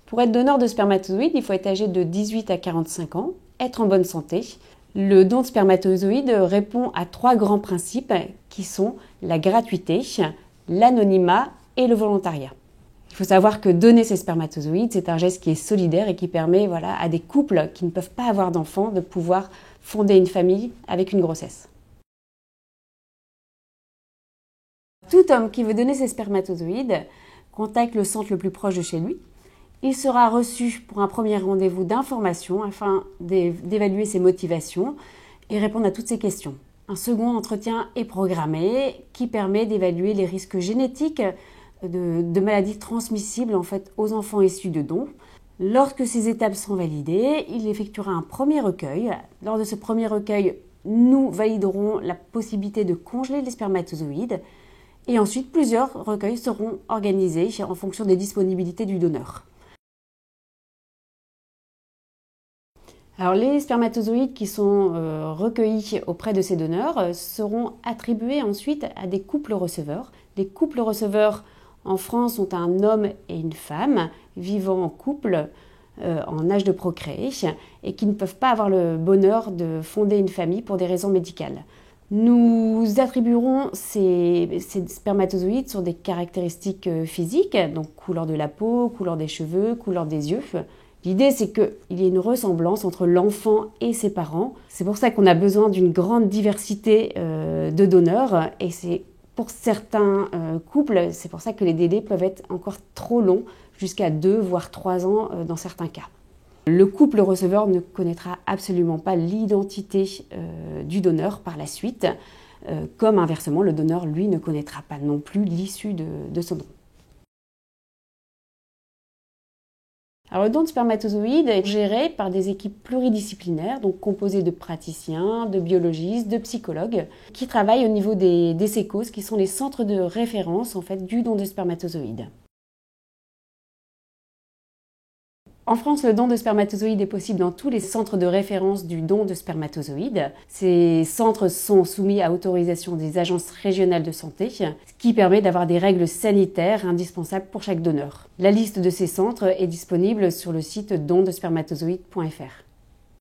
Pour être donneur de spermatozoïdes, il faut être âgé de 18 à 45 ans, être en bonne santé. Le don de spermatozoïdes répond à 3 grands principes qui sont la gratuité, l'anonymat et le volontariat. Il faut savoir que donner ses spermatozoïdes, c'est un geste qui est solidaire et qui permet à des couples qui ne peuvent pas avoir d'enfants de pouvoir fonder une famille avec une grossesse. Tout homme qui veut donner ses spermatozoïdes contacte le centre le plus proche de chez lui. Il sera reçu pour un premier rendez-vous d'information afin d'évaluer ses motivations et répondre à toutes ses questions. Un second entretien est programmé qui permet d'évaluer les risques génétiques de maladies transmissibles aux enfants issus de dons. Lorsque ces étapes seront validées, il effectuera un premier recueil. Lors de ce premier recueil, nous validerons la possibilité de congeler les spermatozoïdes et ensuite plusieurs recueils seront organisés en fonction des disponibilités du donneur. Alors, les spermatozoïdes qui sont recueillis auprès de ces donneurs seront attribués ensuite à des couples receveurs. Les couples receveurs en France sont un homme et une femme vivant en couple en âge de procréer et qui ne peuvent pas avoir le bonheur de fonder une famille pour des raisons médicales. Nous attribuerons ces spermatozoïdes sur des caractéristiques physiques, donc couleur de la peau, couleur des cheveux, couleur des yeux. L'idée, c'est qu'il y ait une ressemblance entre l'enfant et ses parents. C'est pour ça qu'on a besoin d'une grande diversité de donneurs. Et c'est pour certains couples, c'est pour ça que les délais peuvent être encore trop longs, jusqu'à 2 voire 3 ans dans certains cas. Le couple receveur ne connaîtra absolument pas l'identité du donneur par la suite, comme inversement, le donneur, lui, ne connaîtra pas non plus l'issue de son don. Alors, le don de spermatozoïdes est géré par des équipes pluridisciplinaires, donc composées de praticiens, de biologistes, de psychologues, qui travaillent au niveau des CECOS, qui sont les centres de référence du don de spermatozoïdes. En France, le don de spermatozoïdes est possible dans tous les centres de référence du don de spermatozoïdes. Ces centres sont soumis à autorisation des agences régionales de santé, ce qui permet d'avoir des règles sanitaires indispensables pour chaque donneur. La liste de ces centres est disponible sur le site dondespermatozoïdes.fr.